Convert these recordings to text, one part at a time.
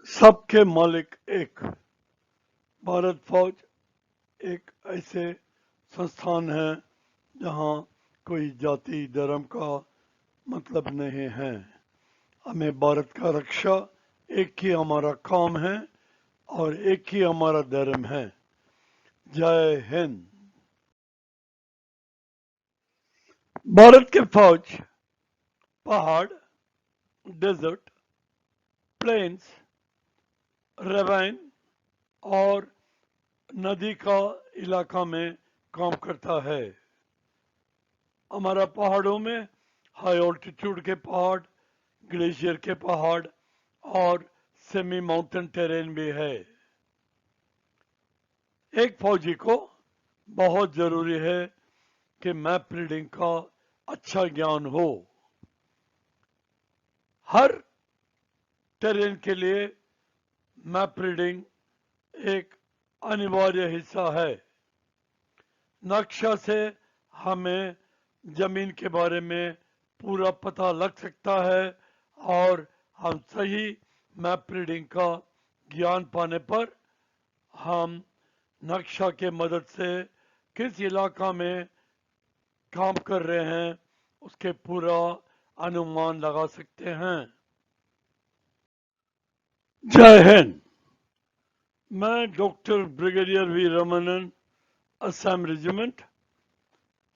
सबके मालिक एक। भारत फौज एक ऐसे संस्थान है जहां कोई जाति धर्म का मतलब नहीं है। हमें भारत का रक्षा एक ही हमारा काम है और एक ही हमारा धर्म है। जय हिंद। भारत के फौज पहाड़, डेजर्ट, प्लेन्स, रेवाइन और नदी का इलाका में काम करता है। हमारा पहाड़ों में हाई ऑल्टीट्यूड के पहाड़, ग्लेशियर के पहाड़ और सेमी माउंटेन टेरेन भी है। एक फौजी को बहुत जरूरी है कि मैप रीडिंग का अच्छा ज्ञान हो। हर टेरेन के लिए मैप रीडिंग एक अनिवार्य हिस्सा है। नक्शा से हमें जमीन के बारे में पूरा पता लग सकता है और हम सही मैप रीडिंग का ज्ञान पाने पर हम नक्शा के मदद से किस इलाका में काम कर रहे हैं उसके पूरा अनुमान लगा सकते हैं। जय हिंद। मैं doctor brigadier V Ramanan, Assam regiment.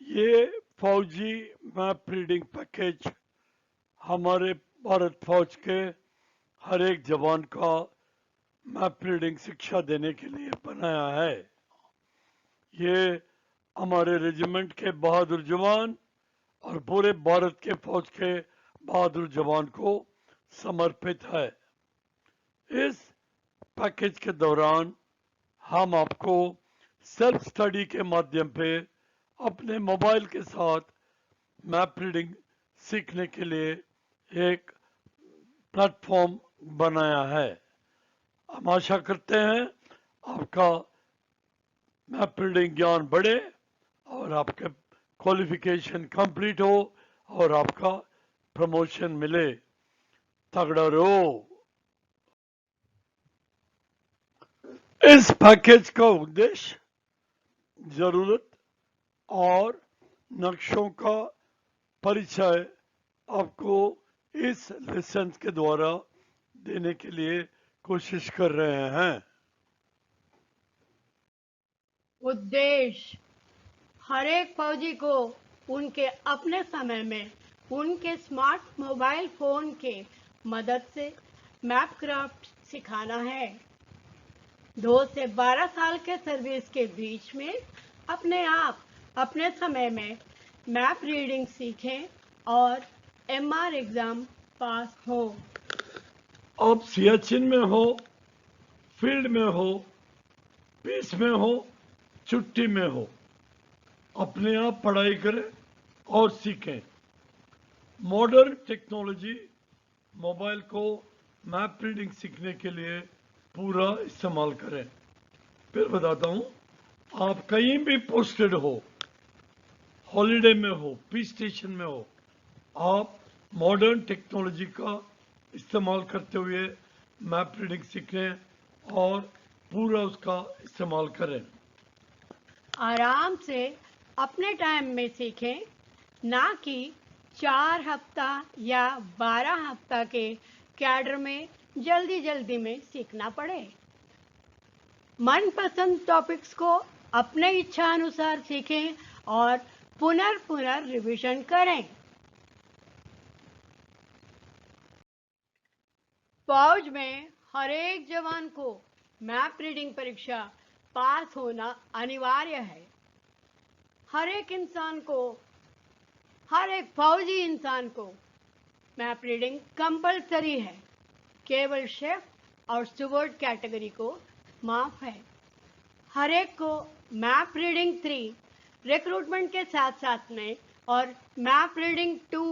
ये फौजी मैप रीडिंग पैकेज हमारे भारत फौज के हर एक जवान का मैप रीडिंग शिक्षा देने के लिए बनाया है। ये हमारे रेजिमेंट के बहादुर जवान और पूरे भारत के फौज के बहादुर जवान को समर्पित है। इस पैकेज के दौरान हम आपको सेल्फ स्टडी के माध्यम पे अपने मोबाइल के साथ मैप रीडिंग सीखने के लिए एक प्लेटफॉर्म बनाया है। हम आशा करते हैं आपका मैप रीडिंग ज्ञान बढ़े और आपके क्वालिफिकेशन कंप्लीट हो और आपका प्रमोशन मिले। तगड़ा रहो। इस पैकेज का उद्देश्य जरूरत और नक्शों का परिचय आपको इस लेसन के द्वारा देने के लिए कोशिश कर रहे हैं। उद्देश्य हर एक फौजी को उनके अपने समय में उनके स्मार्ट मोबाइल फोन के मदद से मैप क्राफ्ट सिखाना है। 2 से 12 साल के सर्विस के बीच में अपने आप अपने समय में मैप रीडिंग सीखें और एमआर एग्जाम पास हो। आप सियाचिन में हो, फील्ड में हो, पीस में हो, छुट्टी में हो, अपने आप पढ़ाई करें और सीखें। मॉडर्न टेक्नोलॉजी मोबाइल को मैप रीडिंग सीखने के लिए पूरा इस्तेमाल करें। फिर बताता हूँ, आप कहीं भी पोस्टेड हो, हॉलिडे में हो, पीस स्टेशन में हो, आप मॉडर्न टेक्नोलॉजी का इस्तेमाल करते हुए मैप रीडिंग सीखें और पूरा उसका इस्तेमाल करें। आराम से अपने टाइम में सीखें, ना कि 4 हफ्ता या 12 हफ्ता के कैडर में जल्दी जल्दी में सीखना पड़े। मनपसंद टॉपिक्स को अपने इच्छा अनुसार सीखें और पुनर्रिवीजन करें। फौज में हर एक जवान को मैप रीडिंग परीक्षा पास होना अनिवार्य है। हर एक फौजी इंसान को मैप रीडिंग कंपलसरी है। केवल शेफ और स्टुवर्ड कैटेगरी को माफ है। हर एक को मैप रीडिंग 3 रिक्रूटमेंट के साथ साथ में और मैप रीडिंग 2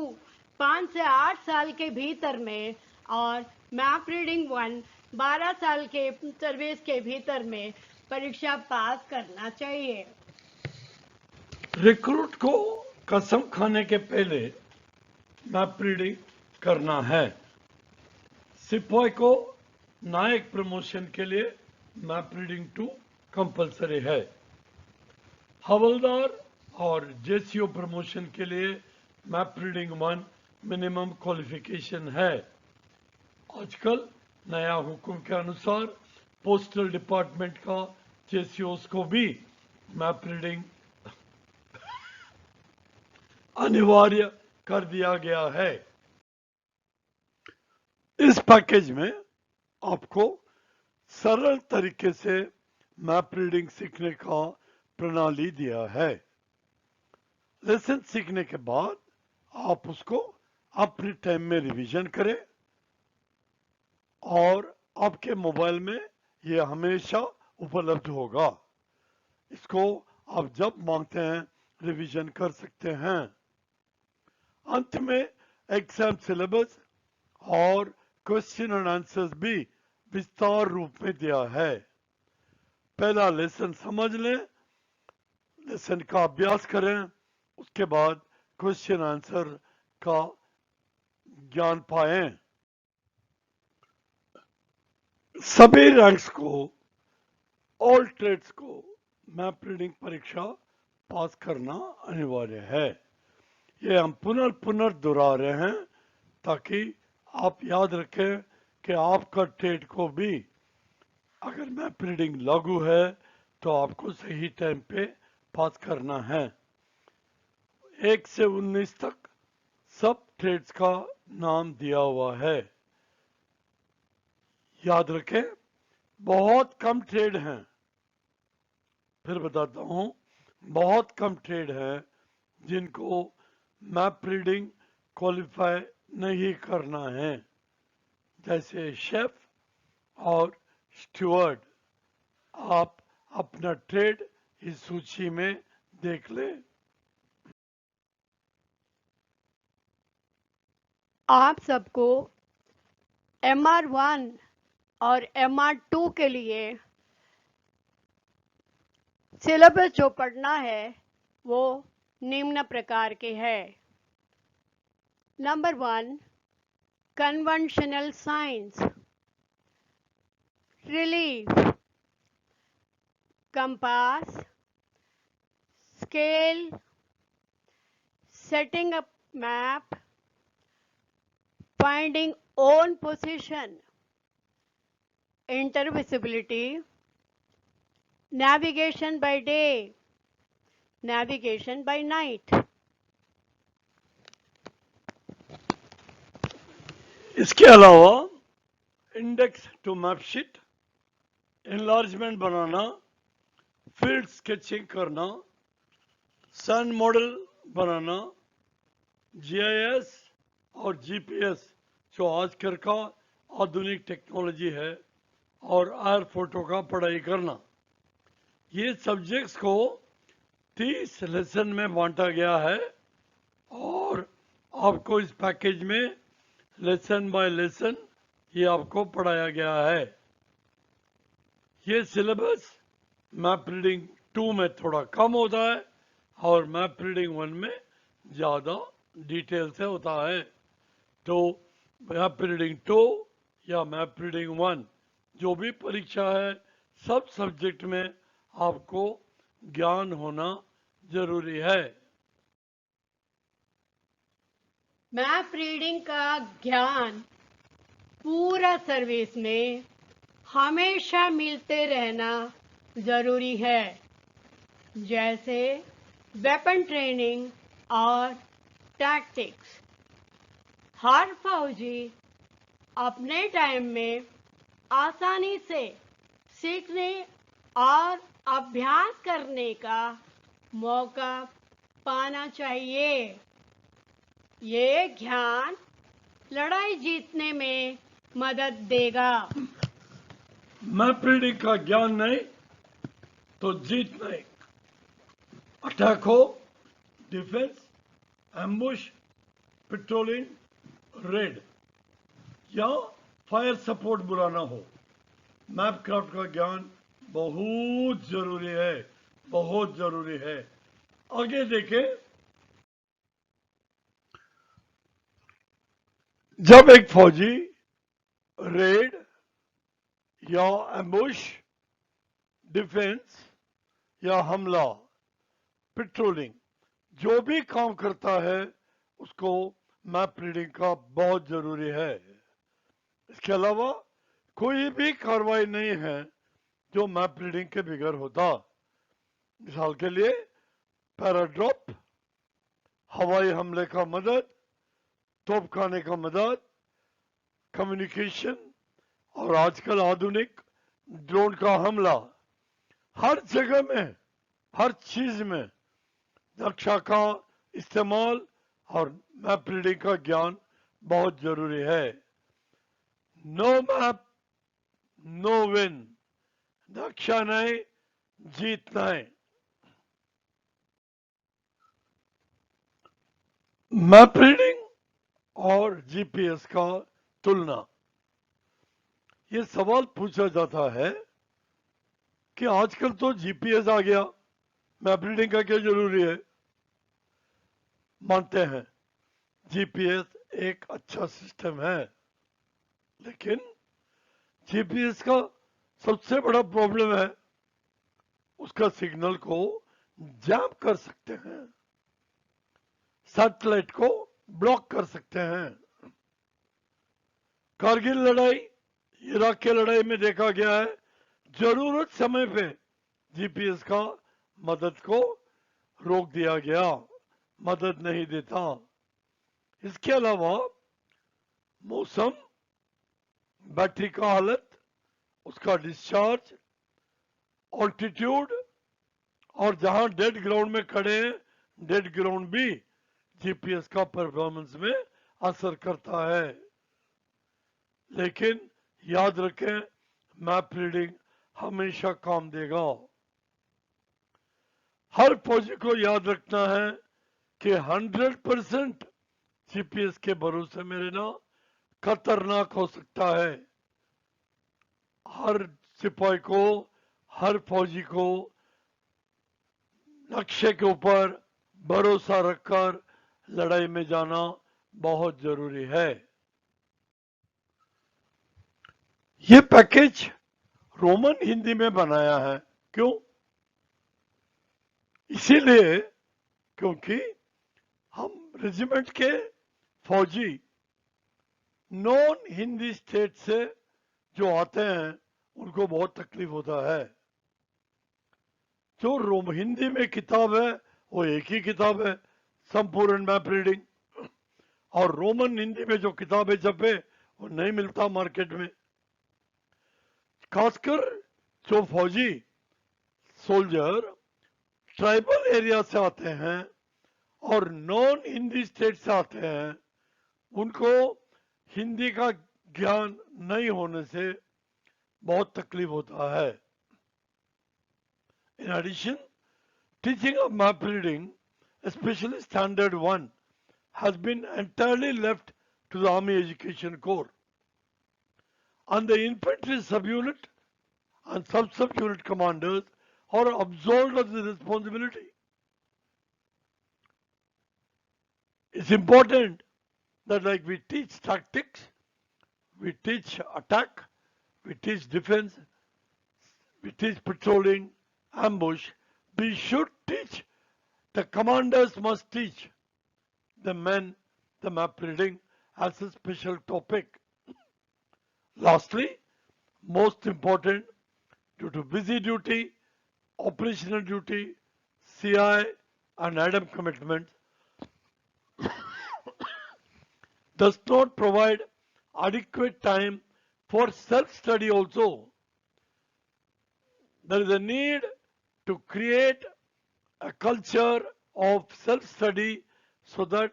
5 से 8 साल के भीतर में और मैप रीडिंग 1 12 साल के सर्विस के भीतर में परीक्षा पास करना चाहिए। रिक्रूट को कसम खाने के पहले मैप रीडिंग करना है। सिपाही को नायक प्रमोशन के लिए मैप रीडिंग 2 कंपलसरी है। हवलदार और जेसीओ प्रमोशन के लिए मैप रीडिंग 1 मिनिमम क्वालिफिकेशन है। आजकल नया हुक्म के अनुसार पोस्टल डिपार्टमेंट का जेसीओस को भी मैप रीडिंग अनिवार्य कर दिया गया है। इस पैकेज में आपको सरल तरीके से मैप रीडिंग सीखने का प्रणाली दिया है। लेसन सीखने के बाद आप उसको अपने टाइम में रिवीजन करें और आपके मोबाइल में यह हमेशा उपलब्ध होगा। इसको आप जब मांगते हैं रिवीजन कर सकते हैं। अंत में एग्जाम सिलेबस और क्वेश्चन एंड आंसर्स भी विस्तार रूप में दिया है। पहला लेसन समझ लें, लेसन का अभ्यास करें, उसके बाद क्वेश्चन आंसर का ज्ञान पाएं। सभी रैंक्स को, ऑल ट्रेड्स को मैप रीडिंग परीक्षा पास करना अनिवार्य है। ये हम पुनः दोहरा रहे हैं ताकि आप याद रखें कि आपका ट्रेड को भी अगर मैप रीडिंग लागू है तो आपको सही टाइम पे पास करना है। 1 से 19 तक सब ट्रेड्स का नाम दिया हुआ है। याद रखें, बहुत कम ट्रेड हैं, फिर बताता हूं, बहुत कम ट्रेड हैं जिनको मैप रीडिंग क्वालिफाई नहीं करना है, जैसे शेफ और स्टूवर्ड। आप अपना ट्रेड इस सूची में देख लें। आप सबको MR1 और MR2 के लिए सिलेबस जो पढ़ना है वो निम्न प्रकार के है। Number 1, conventional signs, relief, compass, scale, setting up map, finding own position, intervisibility, navigation by day, navigation by night. इसके अलावा index to map sheet, enlargement बनाना, फील्ड स्केचिंग करना, सन मॉडल बनाना, जीआईएस और जीपीएस जो आजकल का आधुनिक टेक्नोलॉजी है, और एयर फोटो का पढ़ाई करना। ये सब्जेक्ट्स को 30 लेसन में बांटा गया है और आपको इस पैकेज में लेसन बाय लेसन ये आपको पढ़ाया गया है। ये सिलेबस मैप रीडिंग 2 में थोड़ा कम होता है और मैप रीडिंग 1 में ज़्यादा डिटेल से होता है। तो मैप रीडिंग 2 या मैप रीडिंग 1 जो भी परीक्षा है, सब सब्जेक्ट में आपको ज्ञान होना जरूरी है। मैप रीडिंग का ज्ञान पूरा सर्विस में हमेशा मिलते रहना जरूरी है, जैसे वेपन ट्रेनिंग और टैक्टिक्स। हर फौजी अपने टाइम में आसानी से सीखने और अभ्यास करने का मौका पाना चाहिए। ये ज्ञान लड़ाई जीतने में मदद देगा। मैप रीडिंग का ज्ञान नहीं तो जीत नहीं। अटैक हो, डिफेंस, एम्बुश, पेट्रोलिंग, रेड या फायर सपोर्ट बुलाना हो, मैप क्राफ्ट का ज्ञान बहुत जरूरी है, बहुत जरूरी है। आगे देखें, जब एक फौजी रेड, या एम्बुश, डिफेंस या हमला, पेट्रोलिंग, जो भी काम करता है उसको मैप रीडिंग का बहुत जरूरी है। इसके अलावा कोई भी कार्रवाई नहीं है जो मैप रीडिंग के बगैर होता। मिसाल के लिए पैराड्रॉप, हवाई हमले का मदद, तोपखाने का मदद, कम्युनिकेशन और आजकल आधुनिक ड्रोन का हमला, हर जगह में, हर चीज में नक्शा का इस्तेमाल और मैप रीडिंग का ज्ञान बहुत जरूरी है। नो मैप नो विन, नक्शा नहीं जीत नहीं। मैप रीडिंग और जीपीएस का तुलना, ये सवाल पूछा जाता है कि आजकल तो जीपीएस आ गया, मैप रीडिंग का क्या जरूरी है। मानते हैं जीपीएस एक अच्छा सिस्टम है, लेकिन जीपीएस का सबसे बड़ा प्रॉब्लम है उसका सिग्नल को जैम कर सकते हैं, सैटेलाइट को ब्लॉक कर सकते हैं। कारगिल लड़ाई, इराक की लड़ाई में देखा गया है, जरूरत समय पे जीपीएस का मदद को रोक दिया गया, मदद नहीं देता। इसके अलावा मौसम, बैटरी का हालत, उसका डिस्चार्ज, ऑल्टीट्यूड और जहां डेड ग्राउंड में खड़े हैं, डेड ग्राउंड भी जीपीएस का परफॉर्मेंस में असर करता है। लेकिन याद रखें, मैप रीडिंग हमेशा काम देगा। हर फौजी को याद रखना है कि 100% जीपीएस के भरोसे में रहना खतरनाक हो सकता है। हर सिपाही को, हर फौजी को नक्शे के ऊपर भरोसा रखकर लड़ाई में जाना बहुत जरूरी है। ये पैकेज रोमन हिंदी में बनाया है, क्यों? इसीलिए क्योंकि हम रेजिमेंट के फौजी नॉन हिंदी स्टेट से जो आते हैं उनको बहुत तकलीफ होता है। जो रोम हिंदी में किताब है वो एक ही किताब है, संपूर्ण मैप रीडिंग, और रोमन हिंदी में जो किताबें छपे वो नहीं मिलता मार्केट में। खासकर जो फौजी सोल्जर ट्राइबल एरिया से आते हैं और नॉन हिंदी स्टेट से आते हैं, उनको हिंदी का ज्ञान नहीं होने से बहुत तकलीफ होता है। In addition, teaching of map reading, especially Standard 1, has been entirely left to the Army Education Corps. And the infantry subunit and sub-subunit commanders are absolved of the responsibility. It's important that like we teach tactics, we teach attack, we teach defense, we teach patrolling, ambush, we should teach, the commanders must teach the men the map reading as a special topic. Lastly, most important, due to busy duty, operational duty, CI and ADAM commitments, does not provide adequate time for self-study also. There is a need to create a culture of self-study so that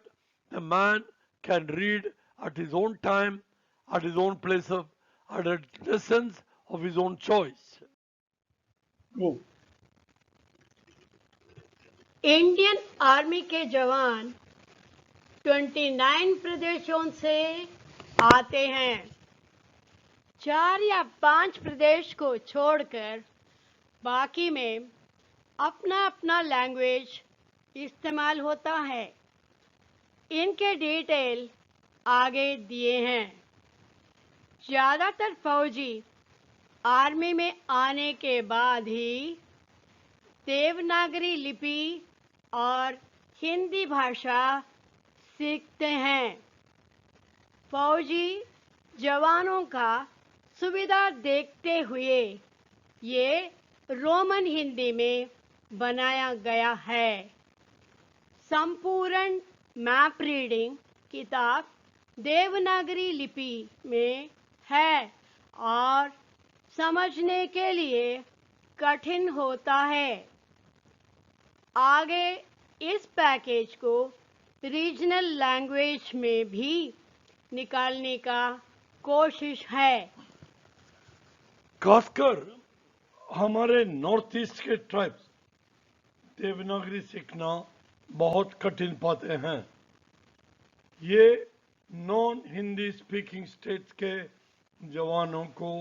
the man can read at his own time, at his own place of, at lessons of his own choice. Go. Indian army के जवान 29 प्रदेशों से आते हैं। 4 या 5 प्रदेश को छोड़कर बाकी में अपना अपना लैंग्वेज इस्तेमाल होता है। इनके डिटेल आगे दिए हैं। ज़्यादातर फौजी आर्मी में आने के बाद ही देवनागरी लिपि और हिंदी भाषा सीखते हैं। फौजी जवानों का सुविधा देखते हुए ये रोमन हिंदी में बनाया गया है। संपूर्ण मैप रीडिंग किताब देवनागरी लिपि में है और समझने के लिए कठिन होता है। आगे इस पैकेज को रीजनल लैंग्वेज में भी निकालने का कोशिश है। खासकर हमारे नॉर्थ ईस्ट के ट्राइब्स देवनागरी सीखना बहुत कठिन पाते हैं। ये नॉन हिंदी स्पीकिंग स्टेट्स के जवानों को